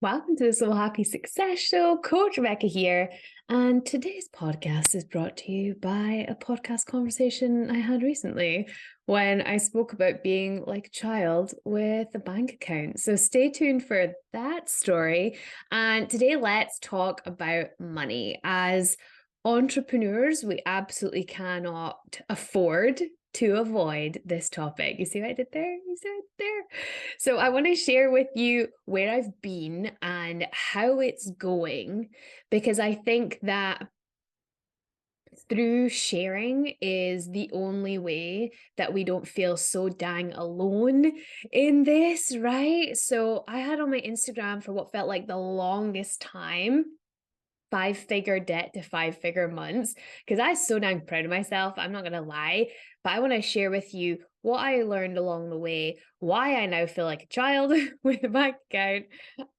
Welcome to the Soul Happy Success Show. Coach Rebecca here. And today's podcast is brought to you by a podcast conversation I had recently when I spoke about being like a child with a bank account. So stay tuned for that story. And today, let's talk about money. As entrepreneurs, we absolutely cannot afford to avoid this topic. You see what I did there? You see what I did there? So I want to share with you where I've been and how it's going, because I think that through sharing is the only way that we don't feel so dang alone in this, right? So I had on my Instagram for what felt like the longest time five-figure debt to five-figure months, because I was so dang proud of myself. I'm not gonna lie, but I want to share with you what I learned along the way, why I now feel like a child with a bank account,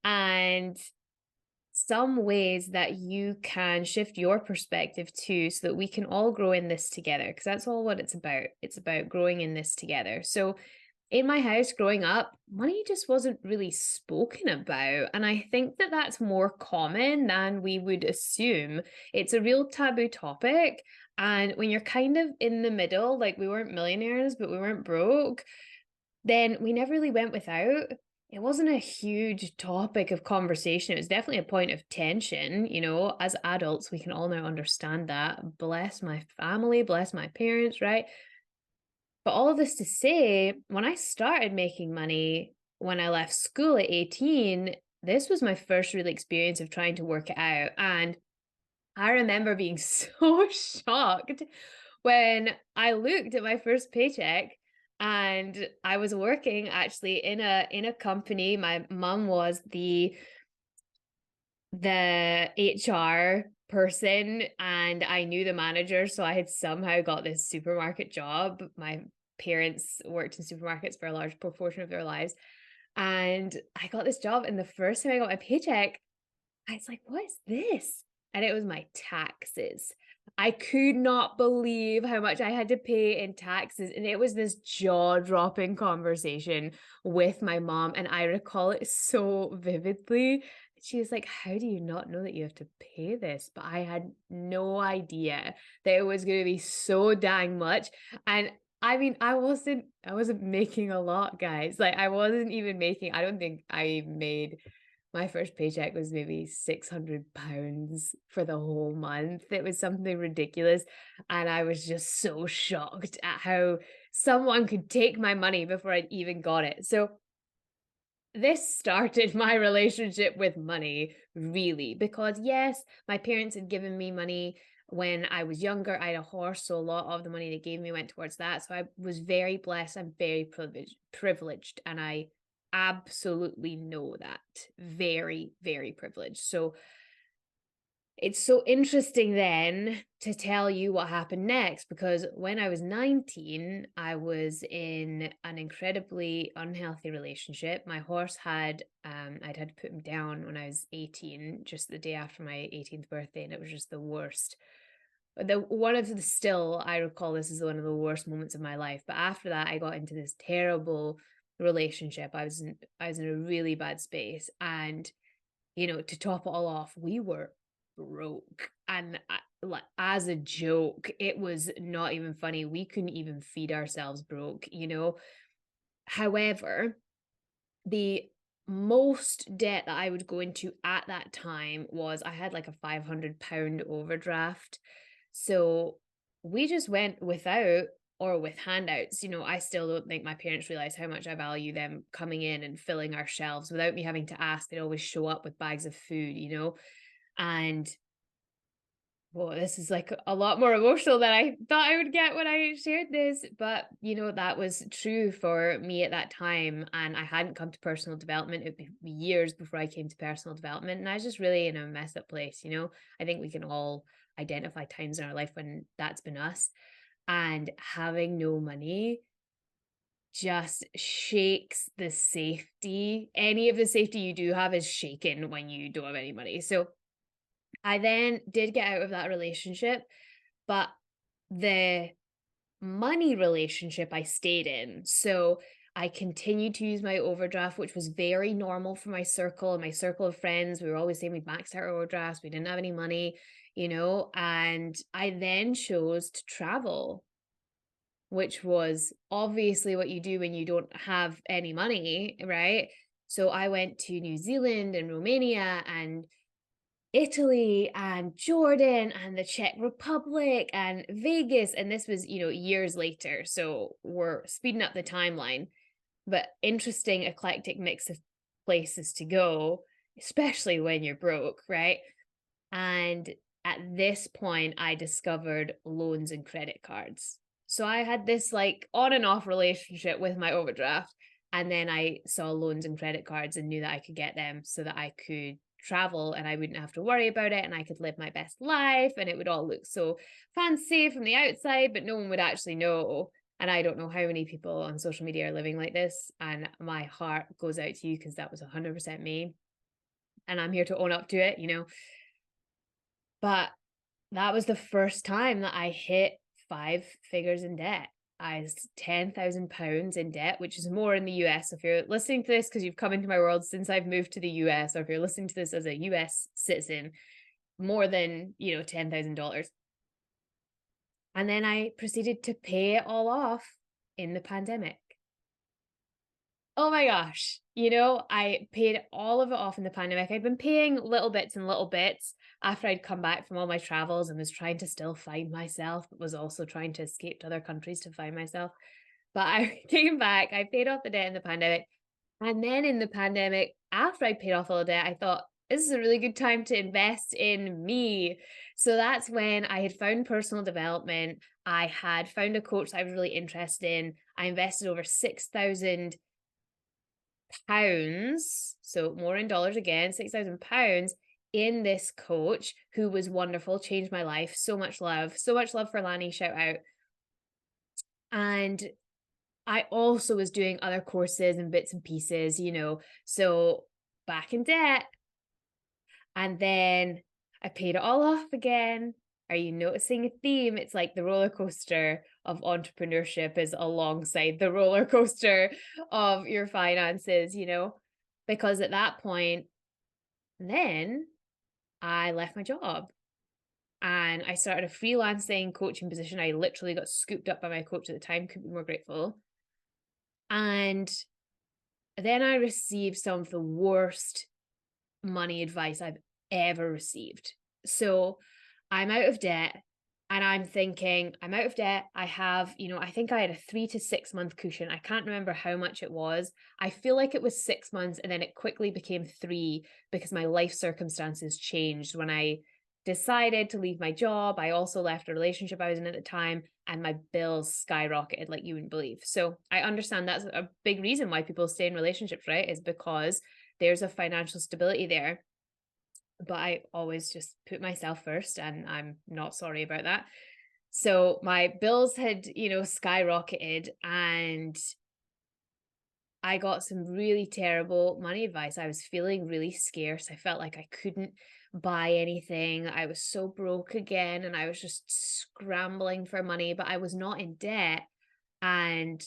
and some ways that you can shift your perspective too, so that we can all grow in this together, because that's all what it's about. It's about growing in this together. So in my house growing up, money just wasn't really spoken about. And I think that that's more common than we would assume. It's a real taboo topic. And when you're kind of in the middle, like we weren't millionaires, but we weren't broke, then we never really went without. It wasn't a huge topic of conversation. It was definitely a point of tension. As adults, we can all now understand that. Bless my family, bless my parents, right? But all of this to say, when I started making money when I left school at 18, this was my first real experience of trying to work it out. And I remember being so shocked when I looked at my first paycheck and I was working actually in a company. My mom was the HR person and I knew the manager, so I had somehow got this supermarket job. My parents worked in supermarkets for a large proportion of their lives, and I got this job, and the first time I got my paycheck, I was like, "What is this?" And it was my taxes. I could not believe how much I had to pay in taxes, and it was this jaw-dropping conversation with my mom, and I recall it so vividly. She was like, "How do you not know that you have to pay this?" But I had no idea that it was gonna be so dang much, and I mean, I wasn't making a lot, guys. Like, I wasn't even making I don't think I made my first paycheck was maybe £600 for the whole month. It was something ridiculous, and I was just so shocked at how someone could take my money before I'd even got it. So this started my relationship with money, really, because yes, my parents had given me money when I was younger. I had a horse, so a lot of the money they gave me went towards that. So I was very blessed. I'm very privileged, and I absolutely know that. Very, very privileged. So it's so interesting then to tell you what happened next, because when I was 19, I was in an incredibly unhealthy relationship. My horse I'd had to put him down when I was 18, just the day after my 18th birthday, and it was just the worst. I recall this as one of the worst moments of my life. But after that, I got into this terrible relationship. I was in a really bad space, and to top it all off, we were broke. And like, as a joke, it was not even funny. We couldn't even feed ourselves broke. However, the most debt that I would go into at that time was I had like a £500 overdraft. So we just went without or with handouts. I still don't think my parents realize how much I value them coming in and filling our shelves without me having to ask. They'd always show up with bags of food. And well, this is like a lot more emotional than I thought I would get when I shared this, but that was true for me at that time. And I hadn't come to personal development. It'd be years before I came to personal development. And I was just really in a messed up place. I think we can all identify times in our life when that's been us. And having no money just shakes the safety. Any of the safety you do have is shaken when you don't have any money. So I then did get out of that relationship, but the money relationship I stayed in. So I continued to use my overdraft, which was very normal for my circle and my circle of friends. We were always saying we maxed out our overdrafts. We didn't have any money, and I then chose to travel, which was obviously what you do when you don't have any money, right? So I went to New Zealand and Romania and Italy and Jordan and the Czech Republic and Vegas. And this was, years later. So we're speeding up the timeline, but interesting, eclectic mix of places to go, especially when you're broke, right? And at this point, I discovered loans and credit cards. So I had this like on and off relationship with my overdraft. And then I saw loans and credit cards and knew that I could get them so that I could travel and I wouldn't have to worry about it and I could live my best life and it would all look so fancy from the outside, but no one would actually know. And I don't know how many people on social media are living like this. And my heart goes out to you because that was 100% me. And I'm here to own up to it. But that was the first time that I hit 5 figures in debt. I was £10,000 in debt, which is more in the US. So if you're listening to this because you've come into my world since I've moved to the US, or if you're listening to this as a US citizen, more than, $10,000. And then I proceeded to pay it all off in the pandemic. Oh my gosh. I paid all of it off in the pandemic. I'd been paying little bits and little bits after I'd come back from all my travels and was trying to still find myself, but was also trying to escape to other countries to find myself. But I came back, I paid off the debt in the pandemic. And then in the pandemic, after I paid off all the debt, I thought, this is a really good time to invest in me. So that's when I had found personal development. I had found a coach that I was really interested in. I invested over £6,000, so more in dollars again, £6,000 in this coach who was wonderful, changed my life. So much love for Lani, shout out. And I also was doing other courses and bits and pieces, so back in debt. And then I paid it all off again. Are you noticing a theme? It's like the roller coaster of entrepreneurship is alongside the roller coaster of your finances, because at that point, then I left my job and I started a freelancing coaching position. I literally got scooped up by my coach at the time, couldn't be more grateful. And then I received some of the worst money advice I've ever received. So I'm out of debt and I'm thinking, I'm out of debt. I have, I think I had a 3 to 6 month cushion. I can't remember how much it was. I feel like it was 6 months and then it quickly became 3 because my life circumstances changed when I decided to leave my job. I also left a relationship I was in at the time and my bills skyrocketed like you wouldn't believe. So I understand that's a big reason why people stay in relationships, right? Is because there's a financial stability there. But I always just put myself first and I'm not sorry about that. So my bills had, skyrocketed and I got some really terrible money advice. I was feeling really scarce. I felt like I couldn't buy anything. I was so broke again and I was just scrambling for money, but I was not in debt. And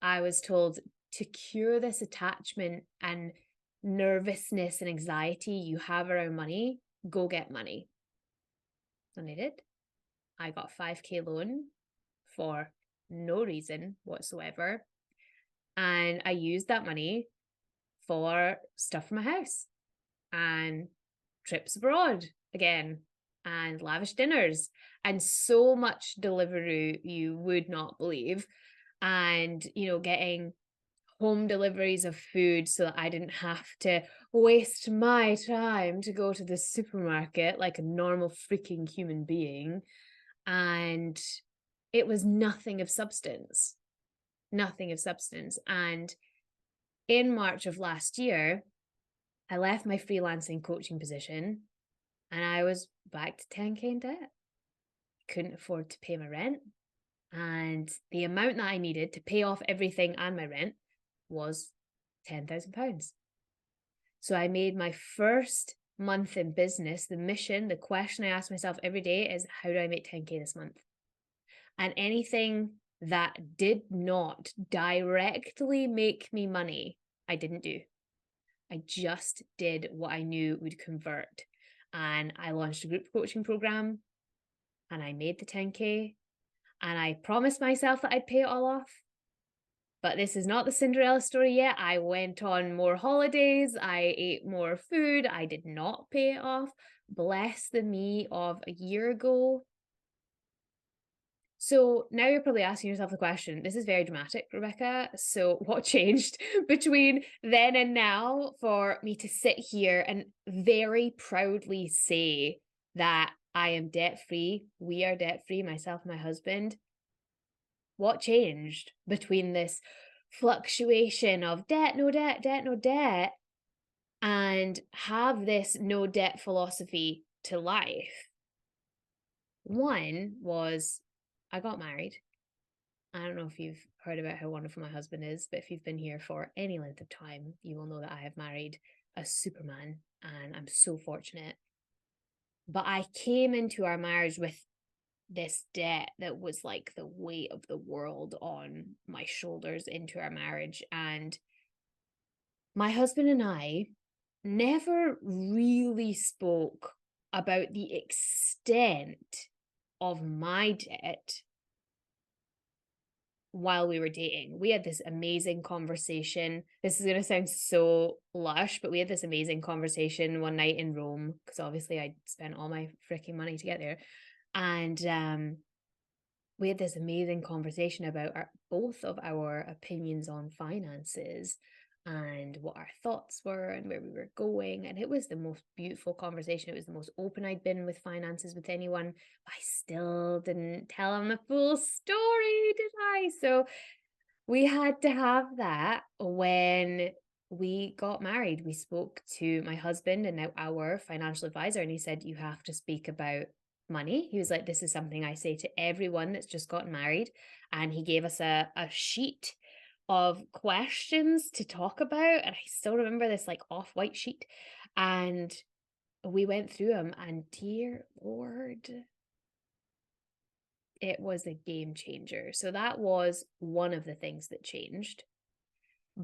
I was told to cure this attachment and nervousness and anxiety you have around money, go get money. And I did. I got 5K loan for no reason whatsoever. And I used that money for stuff for my house and trips abroad again and lavish dinners and so much delivery you would not believe. And, getting home deliveries of food so that I didn't have to waste my time to go to the supermarket like a normal freaking human being. And it was nothing of substance. And in March of last year, I left my freelancing coaching position and I was back to 10K in debt. Couldn't afford to pay my rent. And the amount that I needed to pay off everything and my rent was £10,000. So I made my first month in business. The question I ask myself every day is, how do I make 10K this month? And anything that did not directly make me money, I didn't do. I just did what I knew would convert. And I launched a group coaching program and I made the 10K and I promised myself that I'd pay it all off. But this is not the Cinderella story yet. I went on more holidays. I ate more food. I did not pay it off. Bless the me of a year ago. So now you're probably asking yourself the question, this is very dramatic, Rebecca. So what changed between then and now for me to sit here and very proudly say that I am debt free? We are debt free, myself and my husband. What changed between this fluctuation of debt, no debt, debt, no debt, and have this no debt philosophy to life? One was I got married. I don't know if you've heard about how wonderful my husband is, but if you've been here for any length of time, you will know that I have married a superman and I'm so fortunate. But I came into our marriage with this debt that was like the weight of the world on my shoulders into our marriage. And my husband and I never really spoke about the extent of my debt while we were dating. We had this amazing conversation. This is going to sound so lush, but we had this amazing conversation one night in Rome because obviously I spent all my freaking money to get there. And we had this amazing conversation about both of our opinions on finances and what our thoughts were and where we were going. And it was the most beautiful conversation. It was the most open I'd been with finances with anyone. But I still didn't tell him the full story, did I? So we had to have that when we got married. We spoke to my husband and now our financial advisor, and he said, you have to speak about money. He was like, this is something I say to everyone that's just gotten married. And he gave us a sheet of questions to talk about. And I still remember this like off-white sheet. And we went through them, and dear Lord, it was a game changer. So that was one of the things that changed.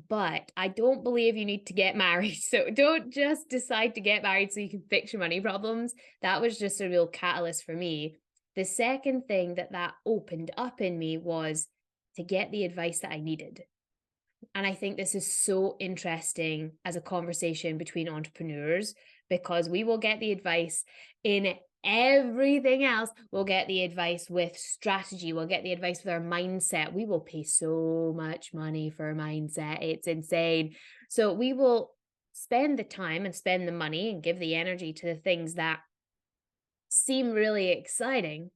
But I don't believe you need to get married. So don't just decide to get married so you can fix your money problems. That was just a real catalyst for me. The second thing that opened up in me was to get the advice that I needed. And I think this is so interesting as a conversation between entrepreneurs because we will get the advice in everything else. We'll get the advice with strategy. We'll get the advice with our mindset. We will pay so much money for a mindset. It's insane. So we will spend the time and spend the money and give the energy to the things that seem really exciting.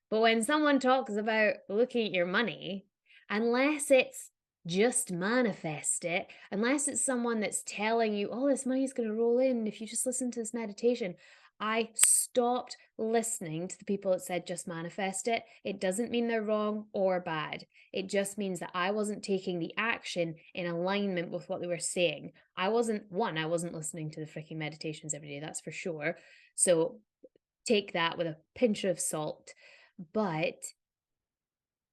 But when someone talks about looking at your money, unless it's just manifest it, unless it's someone that's telling you, oh, this money is going to roll in if you just listen to this meditation. I stopped listening to the people that said just manifest it. It doesn't mean they're wrong or bad. It just means that I wasn't taking the action in alignment with what they were saying. I wasn't listening to the freaking meditations every day, that's for sure. So take that with a pinch of salt. But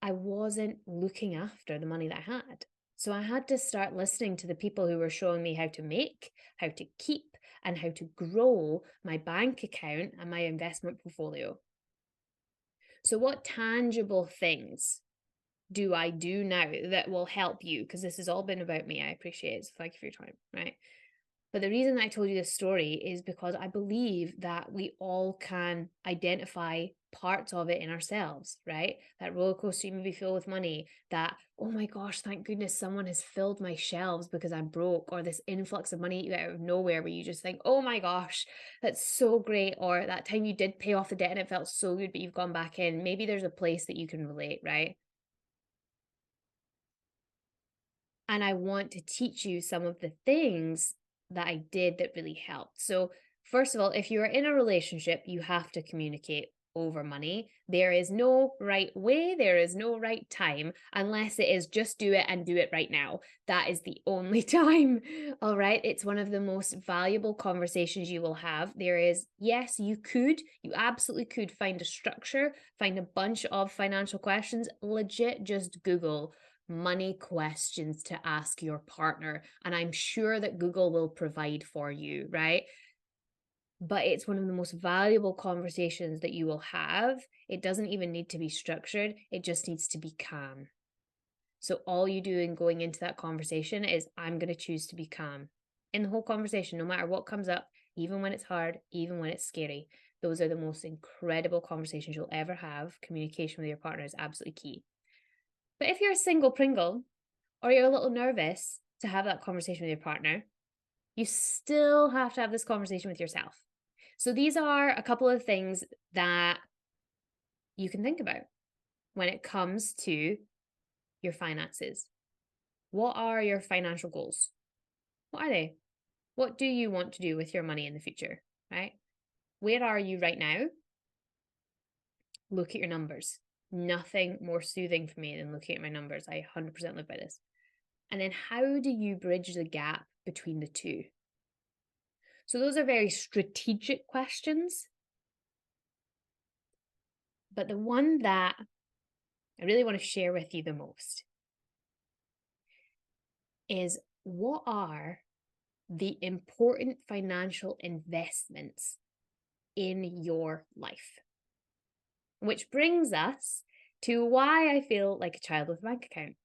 I wasn't looking after the money that I had. So I had to start listening to the people who were showing me how to make, how to keep, and how to grow my bank account and my investment portfolio. So what tangible things do I do now that will help you? Because this has all been about me. I appreciate it. So thank you for your time, right? But the reason I told you this story is because I believe that we all can identify parts of it in ourselves, right? That roller coaster you maybe feel with money, that, oh my gosh, thank goodness someone has filled my shelves because I'm broke, or this influx of money out of nowhere where you just think, oh my gosh, that's so great. Or that time you did pay off the debt and it felt so good, but you've gone back in. Maybe there's a place that you can relate, right? And I want to teach you some of the things that I did that really helped. So, first of all, if you're in a relationship, you have to communicate. over money. There is no right way, there is no right time, unless it is just do it and do it right now. That is the only time. All right. It's one of the most valuable conversations you will have. There is, yes, you absolutely could find a structure, find a bunch of financial questions, legit just Google money questions to ask your partner. And I'm sure that Google will provide for you, right? But it's one of the most valuable conversations that you will have. It doesn't even need to be structured, it just needs to be calm. So all you do in going into that conversation is, I'm going to choose to be calm in the whole conversation, no matter what comes up, even when it's hard, even when it's scary. Those are the most incredible conversations you'll ever have. Communication with your partner is absolutely key. But if you're a single Pringle, or you're a little nervous to have that conversation with your partner, you still have to have this conversation with yourself. So these are a couple of things that you can think about when it comes to your finances. What are your financial goals? What are they? What do you want to do with your money in the future, right? Where are you right now? Look at your numbers. Nothing more soothing for me than looking at my numbers. I 100% live by this. And then how do you bridge the gap between the two? So those are very strategic questions. But the one that I really want to share with you the most is, what are the important financial investments in your life? Which brings us to why I feel like a child with a bank account.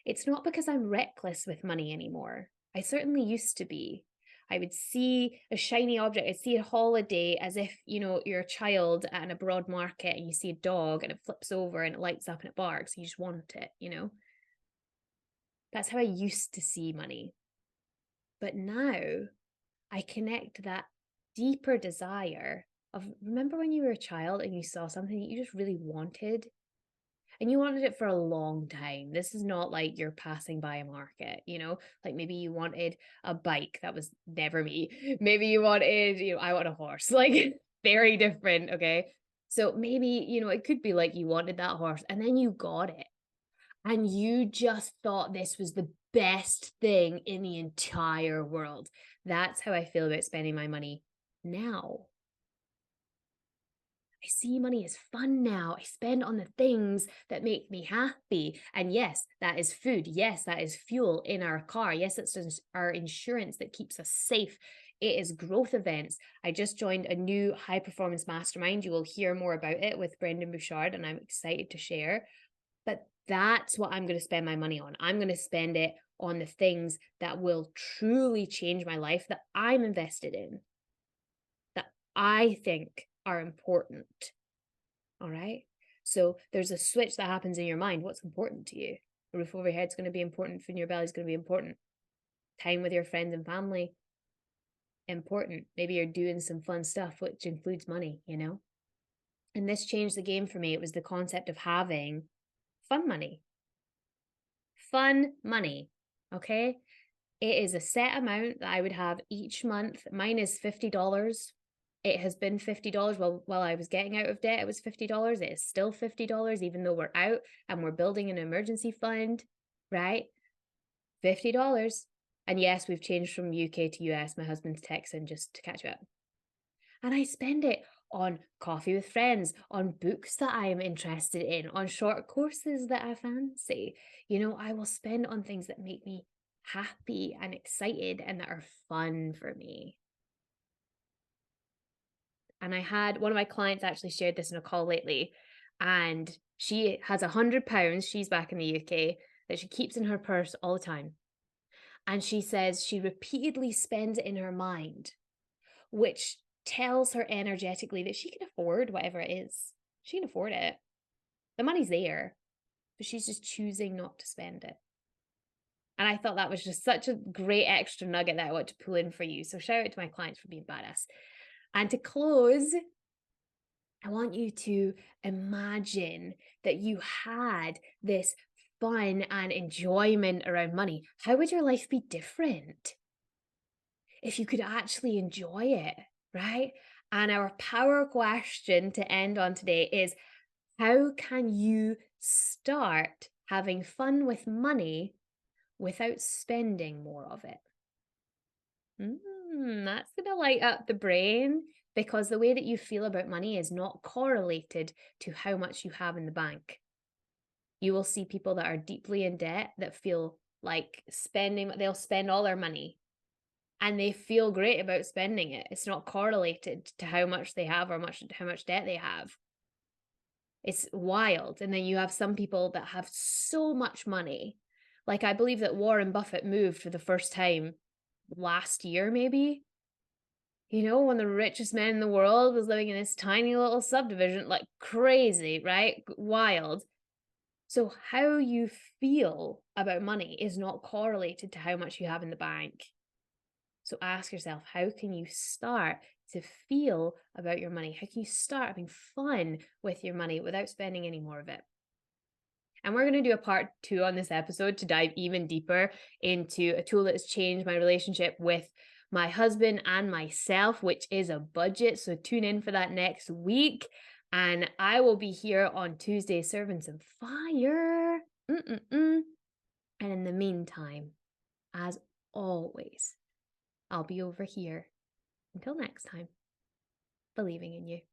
It's not because I'm reckless with money anymore. I certainly used to be. I would see a shiny object. I'd see a holiday as if, you're a child at an abroad market and you see a dog and it flips over and it lights up and it barks. You just want it. That's how I used to see money. But now I connect that deeper desire of, remember when you were a child and you saw something that you just really wanted? And you wanted it for a long time. This is not like you're passing by a market, like maybe you wanted a bike. That was never me. Maybe you wanted, I want a horse, like very different. Okay. So maybe, it could be like you wanted that horse and then you got it and you just thought this was the best thing in the entire world. That's how I feel about spending my money now. I see money as fun now. I spend on the things that make me happy. And yes, that is food. Yes, that is fuel in our car. Yes, it's our insurance that keeps us safe. It is growth events. I just joined a new high performance mastermind. You will hear more about it with Brendan Bouchard, and I'm excited to share. But that's what I'm going to spend my money on. I'm going to spend it on the things that will truly change my life, that I'm invested in, that I think are important. All right. So there's a switch that happens in your mind. What's important to you? A roof over your head is going to be important. Food in your belly is going to be important. Time with your friends and family, important. Maybe you're doing some fun stuff, which includes money, And this changed the game for me. It was the concept of having fun money. Fun money. Okay. It is a set amount that I would have each month. Mine is $50. It has been $50. Well, while I was getting out of debt, it was $50. It is still $50, even though we're out and we're building an emergency fund, right? $50. And yes, we've changed from UK to US. My husband's Texan, just to catch up. And I spend it on coffee with friends, on books that I am interested in, on short courses that I fancy. I will spend on things that make me happy and excited and that are fun for me. And I had one of my clients actually shared this in a call lately, and she has £100. She's back in the UK, that she keeps in her purse all the time. And she says she repeatedly spends it in her mind, which tells her energetically that she can afford whatever it is. She can afford it. The money's there, but she's just choosing not to spend it. And I thought that was just such a great extra nugget that I want to pull in for you. So shout out to my clients for being badass. And to close, I want you to imagine that you had this fun and enjoyment around money. How would your life be different if you could actually enjoy it, right? And our power question to end on today is, how can you start having fun with money without spending more of it? That's going to light up the brain, because the way that you feel about money is not correlated to how much you have in the bank. You will see people that are deeply in debt that feel like they'll spend all their money and they feel great about spending it. It's not correlated to how much they have or how much debt they have. It's wild. And then you have some people that have so much money. Like, I believe that Warren Buffett moved for the first time last year, maybe. One of the richest men in the world was living in this tiny little subdivision, like crazy, right? Wild. So, how you feel about money is not correlated to how much you have in the bank. So, ask yourself, how can you start to feel about your money? How can you start having fun with your money without spending any more of it? And we're going to do a part 2 on this episode to dive even deeper into a tool that has changed my relationship with my husband and myself, which is a budget. So tune in for that next week. And I will be here on Tuesday serving some fire. And in the meantime, as always, I'll be over here. Until next time, believing in you.